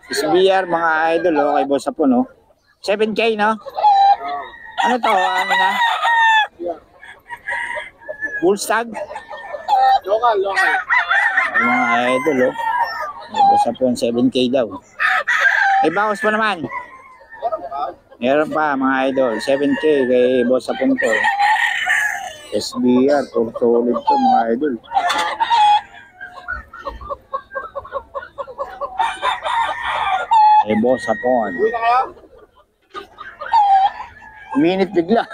SBR mga idol, oh, kay Boss Apon, no? 7K, no? Ano to? Ano na? Bullstag? Local. Mga idol, oh. Kay Boss Apon, 7K daw. May bawas pa naman. Meron pa, mga idol. 7K kay Boss Apon to. SBR, solid to, mga idol. Boss Apon. Minute bigla.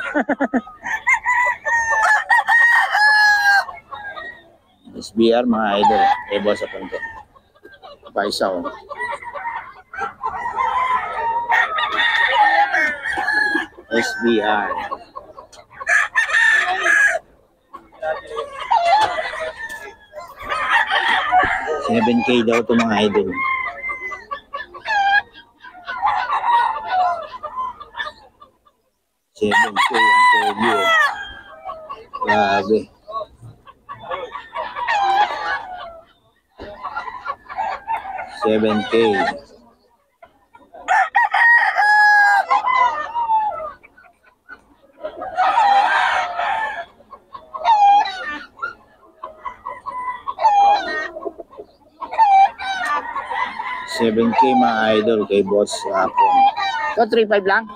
SBR mga idol. Boss Apon to. Paisa oh. SBR. $7K daw to mga idol. $7K ang pogi. Grabe. $7K. $7K mga idol kay Boss Apon. So 3.5 lang?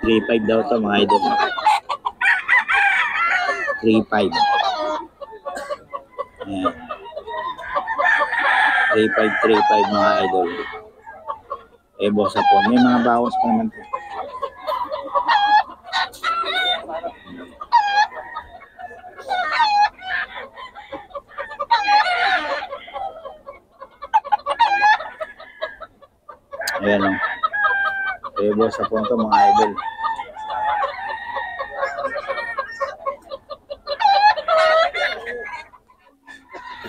3.5 daw to mga idol. 3.5. Ayan. 3.5 mga idol. Boss Apon. May mga bawas pa naman to. Ayan o. Boss Apon to mga idol.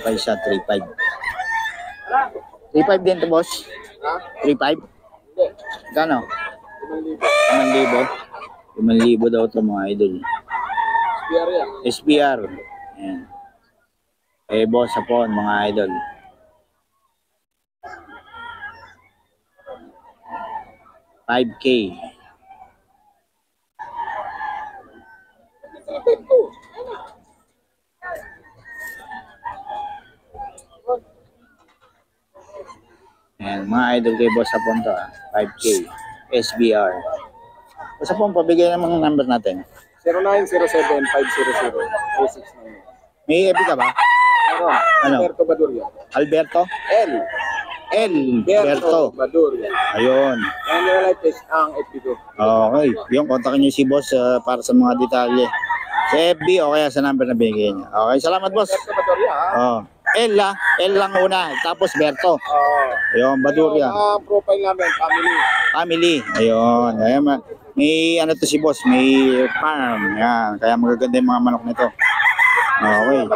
Okay siya, 3.5. 3.5 din to boss? 3.5? Gano? 5,000? 5,000 daw to mga idol. SBR. Ayan. Boss Apon mga idol. $5K. Ayan, mga idol kay Boss Apon to, 5K. SBR. Boss Apon, pabigay ng mga number natin. 0907-500-2699. May FB ka ba? Meron. Ano? Alberto Baduria. Alberto? Alberto Baduria. Ayun. Life is ang FB ko. Okay. Yung kontakin niyo si boss para sa mga detalye. Sa FB o kaya sa number na binigay niya. Okay, salamat boss. Alberto Baduria ha? Oh. L lang una, tapos Berto. Ayun, Baduria. Ang profile namin, Family. Ayun. Ayun. May ano to si boss, may farm. Yan. Kaya magaganda yung mga manok nito. Okay.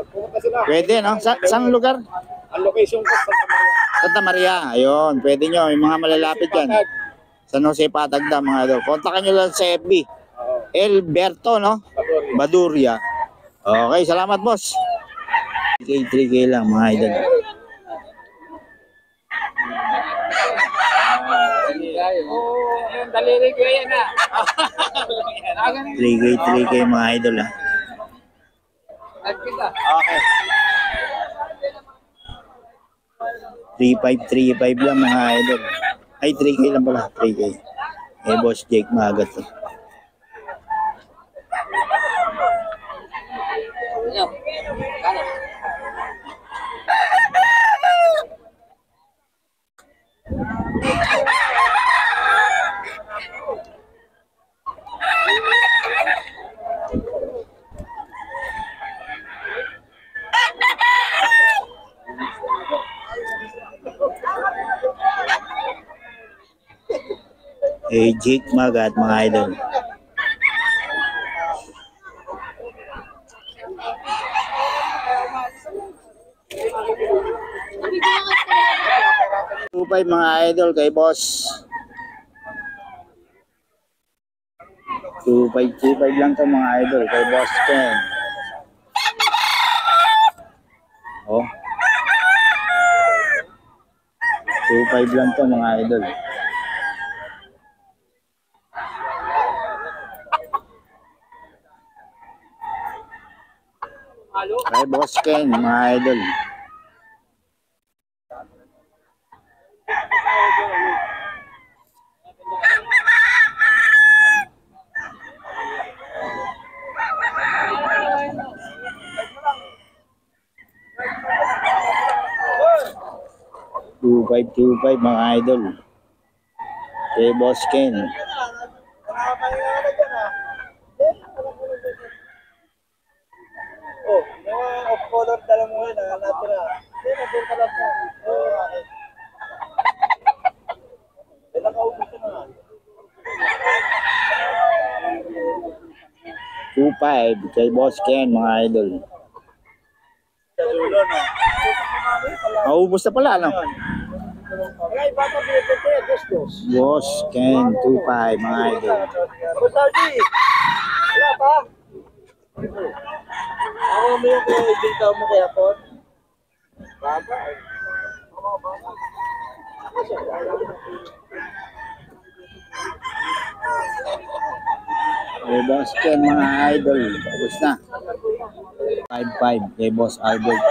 Pumunta sila. Pwede, no? Saan lugar? Ang location ko, Santa Maria. Santa Maria. Ayun. Pwede nyo. Yung mga malalapit yan. San Jose Patagda, mga idol. Kontakan nyo lang sa FB. Alberto, no? Baduria. Okay. Salamat, boss. 3K lang, mga idol. 3K mga idol ha. Okay. 3.5 lang mga idol. Ay 3K lang pala, 3K. Boss Jake Magat to. Jake Magat mga idol. $2.5 mga idol kay boss. 2.5 lang to mga idol kay boss Ken. Oh. 2.5 lang to mga idol. Kay Boss Ken mga idol. Two five mga idol. Kay Boss Ken. Oh, yung off-color dala mo yun, natira. Hindi, nabenta ka lang po. Hindi, nakaubos na nga. 2.5 kay Boss Ken mga idol. Sa dulo, no? Maubos na pala, no? Ay, baka binibente, dos. Boss Ken 2.5 mga idol. Sardi, wala pa? Ako mo yung ibigay mo kaya po? Baba. Kay Boss Ken mga idol. Tapos na. 5.5 kay Boss Albert.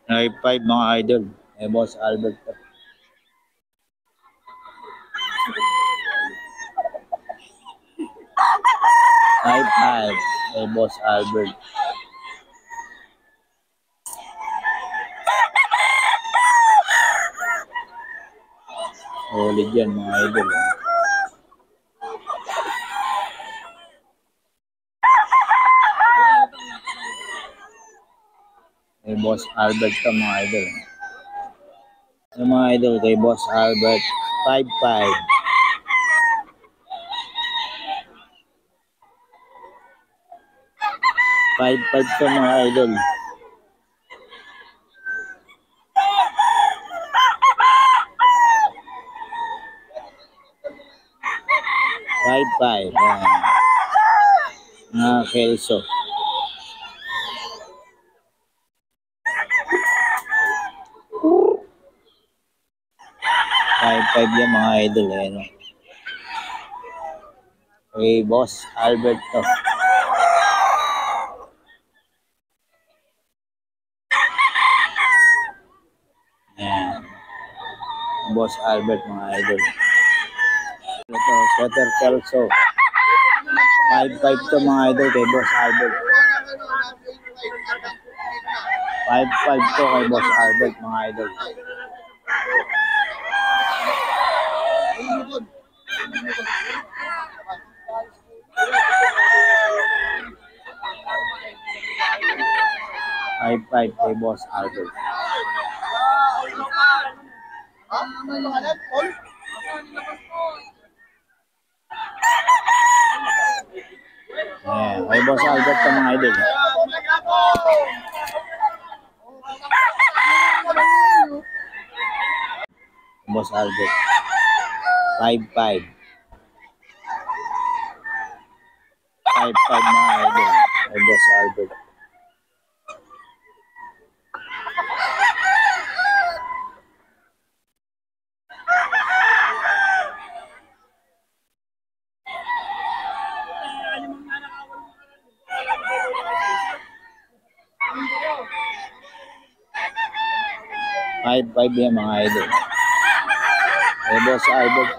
Ay 5 mga idol. Kay Boss Albert. 5.5 kay Boss Albert. Solid yan mga idol. Kay Boss Albert to mga idol. Yung mga idol kay Boss Albert 5.5. 5.5 to mga idol. Kelso. 5.5 yan mga idol. No? Kay Boss Albert to. Ayan. Boss Albert mga idol. Ito, Sweater Kelso. 5.5 to mga idol kay Boss Albert. 5.5 to kay Boss Albert mga idol. Five kay Boss Albert. Ayan, kay Boss Albert to mga idol. Boss Albert. 5.5. 5.5 mga idol. Kay Boss Albert. Five yan mga idol. Kay Boss Albert.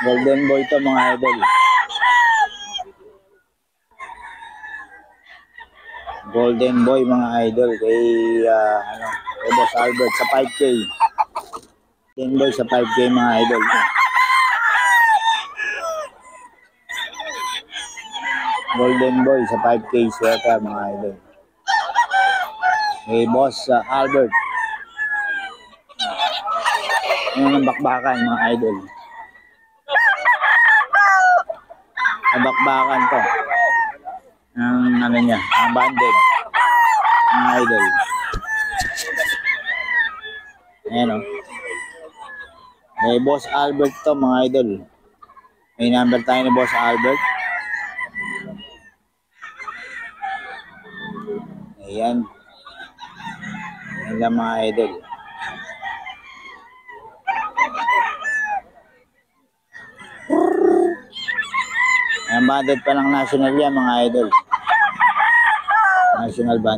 Golden Boy to mga idol. Golden Boy mga idol kay kay Boss Albert sa 5K. Golden Boy sa 5K mga idol. Golden Boy sa 5K sweater mga idol. Kay Boss Albert. Yan ang bakbakan mga idol. Bakbakan to. Ang ano niya, ang banded. Mga idol. Ayan o. May Boss Albert to mga idol. May number tayo ni Boss Albert. Ayan. Ayan lang mga idol. Ayan, banded pa ng national yan mga idol. National band.